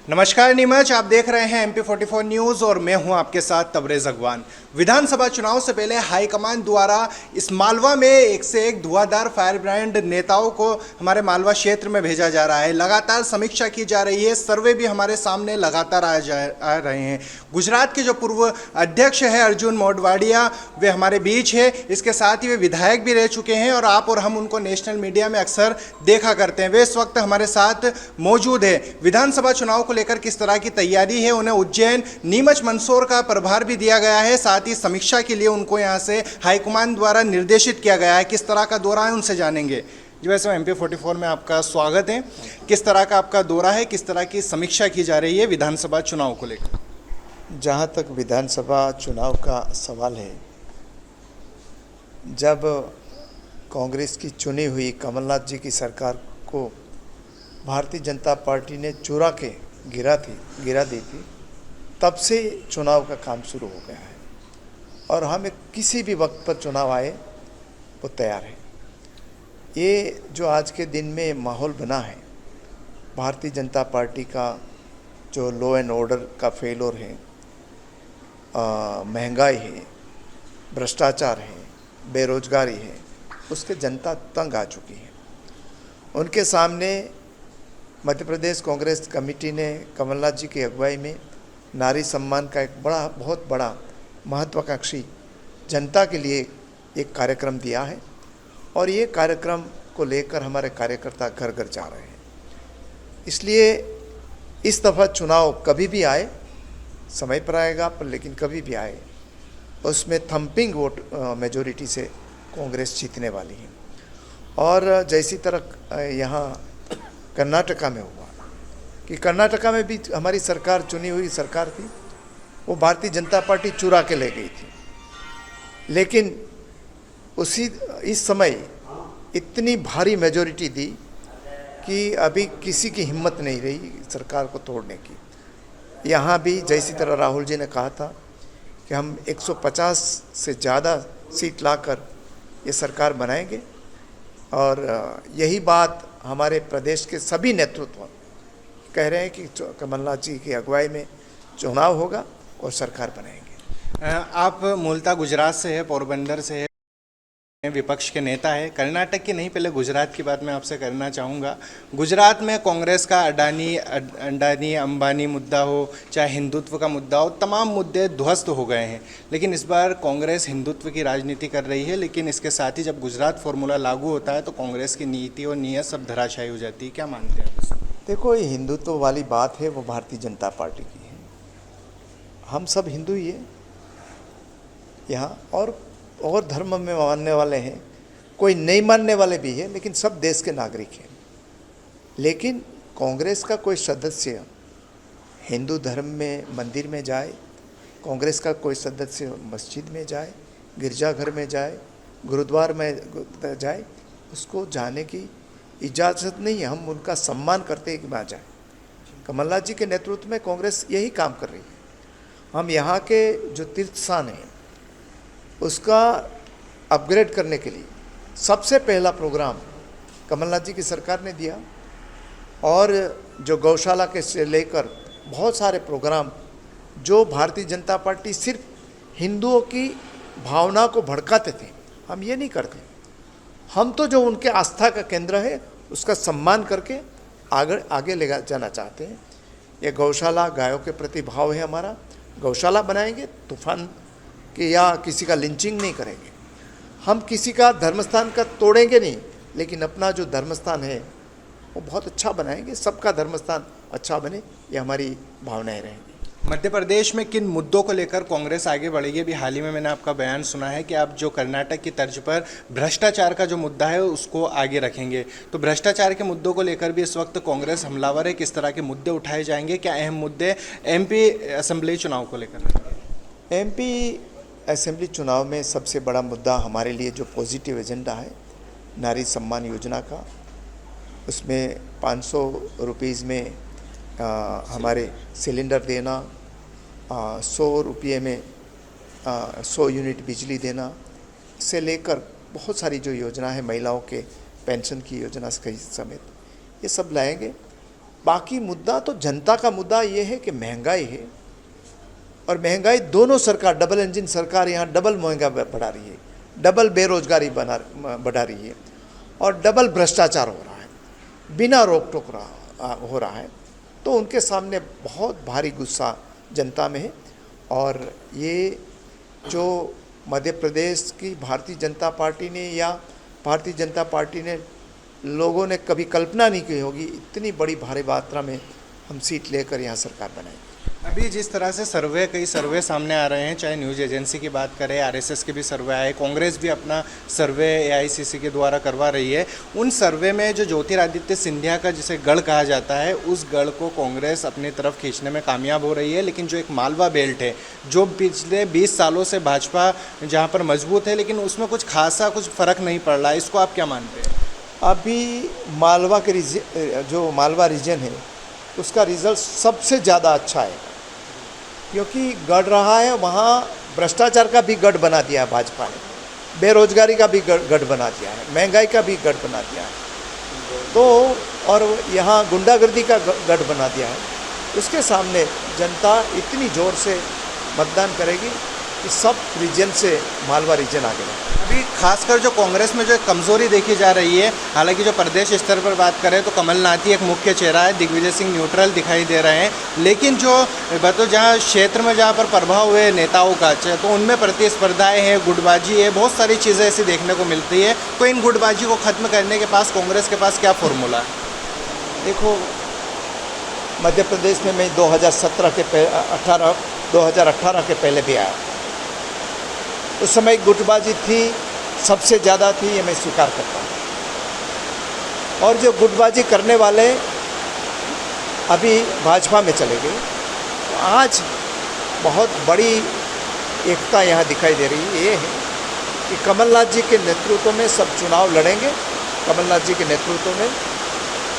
नमस्कार नीमच, आप देख रहे हैं MP44 न्यूज़ और मैं हूं आपके साथ तबरेज़ अगवान। विधानसभा चुनाव से पहले हाईकमान द्वारा इस मालवा में एक से एक धुआंधार फायर ब्रांड नेताओं को हमारे मालवा क्षेत्र में भेजा जा रहा है। लगातार समीक्षा की जा रही है, सर्वे भी हमारे सामने लगातार आ रहे हैं। गुजरात के जो पूर्व अध्यक्ष है अर्जुन मोढवाडिया, वे हमारे बीच है। इसके साथ ही वे विधायक भी रह चुके हैं और आप और हम उनको नेशनल मीडिया में अक्सर देखा करते हैं। वे इस वक्त हमारे साथ मौजूद है। विधानसभा चुनाव को लेकर किस तरह की तैयारी है, उन्हें उज्जैन, नीमच, मंदसौर का प्रभार भी दिया गया है। साथ ही समीक्षा के लिए उनको यहां से हाईकमान द्वारा निर्देशित किया गया है। किस तरह का दौरा है उनसे जानेंगे। जी वैसे MP44 में आपका स्वागत है। किस तरह का आपका दौरा है, किस तरह की समीक्षा की जा रही है विधानसभा चुनाव को लेकर? जहाँ तक विधानसभा चुनाव का सवाल है, जब कांग्रेस की चुनी हुई कमलनाथ जी की सरकार को भारतीय जनता पार्टी ने चुरा के गिरा दी थी, तब से चुनाव का काम शुरू हो गया है और हमें किसी भी वक्त पर चुनाव आए वो तैयार है। ये जो आज के दिन में माहौल बना है, भारतीय जनता पार्टी का जो लॉ एंड ऑर्डर का फेलोर है, महंगाई है, भ्रष्टाचार है, बेरोजगारी है, उसके जनता तंग आ चुकी है। उनके सामने मध्य प्रदेश कांग्रेस कमेटी ने कमलनाथ जी की अगुवाई में नारी सम्मान का एक बहुत बड़ा महत्वाकांक्षी जनता के लिए एक कार्यक्रम दिया है और ये कार्यक्रम को लेकर हमारे कार्यकर्ता घर घर जा रहे हैं। इसलिए इस दफ़ा चुनाव कभी भी आए, समय पर आएगा पर लेकिन कभी भी आए, उसमें थम्पिंग वोट मेजॉरिटी से कांग्रेस जीतने वाली है। और जैसी तरह यहाँ कर्नाटका में हुआ कि कर्नाटका में भी हमारी सरकार, चुनी हुई सरकार थी, वो भारतीय जनता पार्टी चुरा के ले गई थी, लेकिन इस समय इतनी भारी मेजॉरिटी दी कि अभी किसी की हिम्मत नहीं रही सरकार को तोड़ने की। यहाँ भी जैसी तरह राहुल जी ने कहा था कि हम 150 से ज़्यादा सीट लाकर ये सरकार बनाएंगे और यही बात हमारे प्रदेश के सभी नेतृत्व कह रहे हैं कि कमलनाथ जी की अगुवाई में चुनाव होगा और सरकार बनाएंगे। आप मूलतः गुजरात से है, पोरबंदर से है, विपक्ष के नेता है। कर्नाटक की नहीं, पहले गुजरात की बात मैं आपसे करना चाहूँगा। गुजरात में कांग्रेस का अडानी अंबानी मुद्दा हो, चाहे हिंदुत्व का मुद्दा हो, तमाम मुद्दे ध्वस्त हो गए हैं। लेकिन इस बार कांग्रेस हिंदुत्व की राजनीति कर रही है, लेकिन इसके साथ ही जब गुजरात फॉर्मूला लागू होता है तो कांग्रेस की नीति और नीयत सब धराशायी हो जाती है। क्या मानते हैं? देखो, ये हिंदुत्व वाली बात है, वो भारतीय जनता पार्टी की है। हम सब हिंदू ही है यहाँ, और धर्म में मानने वाले हैं, कोई नहीं मानने वाले भी हैं, लेकिन सब देश के नागरिक हैं। लेकिन कांग्रेस का कोई सदस्य हिंदू धर्म में मंदिर में जाए, कांग्रेस का कोई सदस्य मस्जिद में जाए, गिरजाघर में जाए, गुरुद्वार में जाए, उसको जाने की इजाज़त नहीं है। हम उनका सम्मान करते हैं कि वहाँ जाए। कमलनाथ जी के नेतृत्व में कांग्रेस यही काम कर रही है। हम यहाँ के जो तीर्थ स्थान हैं उसका अपग्रेड करने के लिए सबसे पहला प्रोग्राम कमलनाथ जी की सरकार ने दिया और जो गौशाला के से लेकर बहुत सारे प्रोग्राम जो भारतीय जनता पार्टी सिर्फ हिंदुओं की भावना को भड़काते थे, हम ये नहीं करते। हम तो जो उनके आस्था का केंद्र है उसका सम्मान करके आगे ले जाना चाहते हैं। ये गौशाला, गायों के प्रति भाव है हमारा। गौशाला बनाएंगे, तूफान कि या किसी का लिंचिंग नहीं करेंगे। हम किसी का धर्मस्थान का तोड़ेंगे नहीं, लेकिन अपना जो धर्मस्थान है वो बहुत अच्छा बनाएंगे। सबका धर्मस्थान अच्छा बने, ये हमारी भावनाएं रहेंगी। मध्य प्रदेश में किन मुद्दों को लेकर कांग्रेस आगे बढ़ेगी? अभी हाल ही में मैंने आपका बयान सुना है कि आप जो कर्नाटक की तर्ज पर भ्रष्टाचार का जो मुद्दा है उसको आगे रखेंगे। तो भ्रष्टाचार के मुद्दों को लेकर भी इस वक्त कांग्रेस हमलावर है। किस तरह के मुद्दे उठाए जाएंगे? क्या अहम मुद्दे MP असेंबली चुनाव को लेकर रहेंगे? MP असेंबली चुनाव में सबसे बड़ा मुद्दा हमारे लिए जो पॉजिटिव एजेंडा है, नारी सम्मान योजना का, उसमें 500 रुपीज़ में हमारे सिलेंडर देना, 100 रुपये में 100 यूनिट बिजली देना से लेकर बहुत सारी जो योजना है, महिलाओं के पेंशन की योजना समेत, ये सब लाएंगे। बाकी मुद्दा तो जनता का मुद्दा ये है कि महंगाई है, और महंगाई दोनों सरकार, डबल इंजन सरकार यहाँ डबल महंगा बढ़ा रही है, डबल बेरोजगारी बढ़ा रही है, और डबल भ्रष्टाचार हो रहा है, बिना रोक टोक हो रहा है। तो उनके सामने बहुत भारी गुस्सा जनता में है। और ये जो मध्य प्रदेश की भारतीय जनता पार्टी ने, या भारतीय जनता पार्टी ने, लोगों ने कभी कल्पना नहीं की होगी इतनी बड़ी भारी मात्रा में हम सीट लेकर यहाँ सरकार बनाएंगे। अभी जिस तरह से कई सर्वे सामने आ रहे हैं, चाहे न्यूज़ एजेंसी की बात करें, आरएसएस के भी सर्वे आए, कांग्रेस भी अपना सर्वे एआईसीसी के द्वारा करवा रही है। उन सर्वे में जो ज्योतिरादित्य सिंधिया का जिसे गढ़ कहा जाता है, उस गढ़ को कांग्रेस अपनी तरफ खींचने में कामयाब हो रही है। लेकिन जो एक मालवा बेल्ट है, जो पिछले 20 सालों से भाजपा जहाँ पर मजबूत है, लेकिन उसमें कुछ खासा कुछ फ़र्क नहीं पड़ रहा है, इसको आप क्या मानते हैं? अभी मालवा के जो मालवा रीजन है उसका रिजल्ट सबसे ज़्यादा अच्छा है, क्योंकि गढ़ रहा है वहाँ भ्रष्टाचार का भी गढ़ बना दिया है भाजपा ने, बेरोजगारी का भी गढ़ बना दिया है, महंगाई का भी गढ़ बना दिया है, तो और यहाँ गुंडागर्दी का गढ़ बना दिया है। उसके सामने जनता इतनी ज़ोर से मतदान करेगी कि सब रीजन से मालवा रीजन आगे बढ़ेगा। अभी खासकर जो कांग्रेस में जो एक कमज़ोरी देखी जा रही है, हालांकि जो प्रदेश स्तर पर बात करें तो कमलनाथ ही एक मुख्य चेहरा है, दिग्विजय सिंह न्यूट्रल दिखाई दे रहे हैं, लेकिन जो जहाँ क्षेत्र में जहाँ पर प्रभाव हुए नेताओं का, तो उनमें प्रतिस्पर्धाएँ हैं, गुटबाजी है, बहुत सारी चीज़ें ऐसी देखने को मिलती है। तो इन गुटबाजी को ख़त्म करने के पास कांग्रेस के पास क्या फॉर्मूला है? देखो, मध्य प्रदेश में मैं 2017 के 2018 के पहले भी आया, उस समय गुटबाजी थी, सबसे ज़्यादा थी, ये मैं स्वीकार करता हूँ। और जो गुटबाजी करने वाले अभी भाजपा में चले गए, तो आज बहुत बड़ी एकता यहाँ दिखाई दे रही है। ये है कि कमलनाथ जी के नेतृत्व में सब चुनाव लड़ेंगे, कमलनाथ जी के नेतृत्व में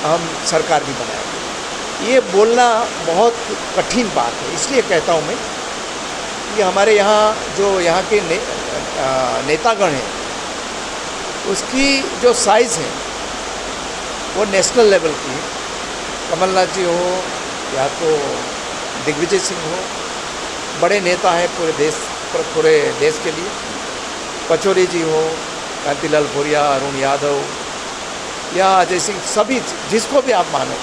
हम सरकार भी बनाएंगे। ये बोलना बहुत कठिन बात है, इसलिए कहता हूँ मैं कि हमारे यहाँ जो यहाँ के नेतागण हैं, उसकी जो साइज़ है वो नेशनल लेवल की है। कमलनाथ जी हो या तो दिग्विजय सिंह हो, बड़े नेता हैं पूरे देश के लिए, पचौरी जी हो, कांतिलाल भूरिया, अरुण यादव या अजय सिंह, सभी जिसको भी आप मानो,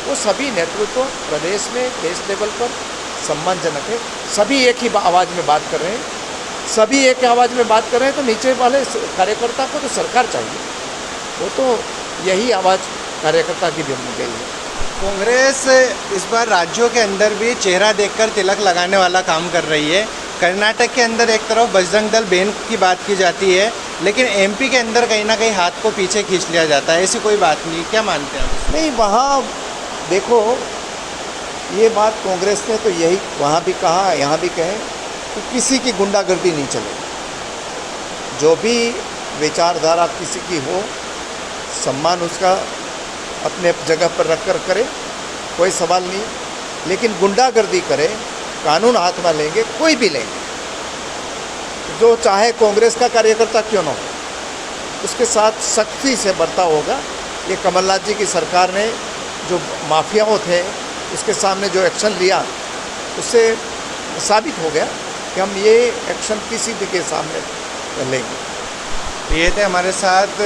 वो सभी नेतृत्व प्रदेश में देश लेवल पर सम्मानजनक है। सभी एक ही आवाज़ में बात कर रहे हैं, सभी एक आवाज़ में बात कर रहे हैं, तो नीचे वाले कार्यकर्ता को तो सरकार चाहिए, वो तो यही आवाज़ कार्यकर्ता की भी बन गई है। कांग्रेस इस बार राज्यों के अंदर भी चेहरा देखकर तिलक लगाने वाला काम कर रही है। कर्नाटक के अंदर एक तरफ बजरंग दल बेन की बात की जाती है, लेकिन एमपी के अंदर कहीं ना कहीं हाथ को पीछे खींच लिया जाता है, ऐसी कोई बात नहीं, क्या मानते हैं आप? नहीं, वहाँ देखो, ये बात कांग्रेस ने तो यही वहाँ भी कहा, यहाँ भी कहे कि किसी की गुंडागर्दी नहीं चलेगी। जो भी विचारधारा किसी की हो, सम्मान उसका अपने जगह पर रखकर करे, कोई सवाल नहीं, लेकिन गुंडागर्दी करे, कानून हाथ में लेंगे, कोई भी लेंगे, जो चाहे कांग्रेस का कार्यकर्ता क्यों ना हो, उसके साथ सख्ती से बर्ताव होगा। ये कमलनाथ जी की सरकार ने जो माफियाओं थे उसके सामने जो एक्शन लिया, उससे साबित हो गया कि हम ये एक्शन किसी भी के सामने लेंगे। ये थे हमारे साथ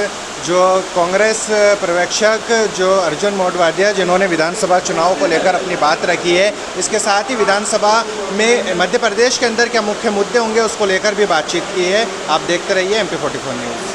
जो कांग्रेस पर्यवेक्षक जो अर्जुन मोढवाडिया, जिन्होंने विधानसभा चुनाव को लेकर अपनी बात रखी है। इसके साथ ही विधानसभा में मध्य प्रदेश के अंदर क्या मुख्य मुद्दे होंगे उसको लेकर भी बातचीत की है। आप देखते रहिए MP44 न्यूज़।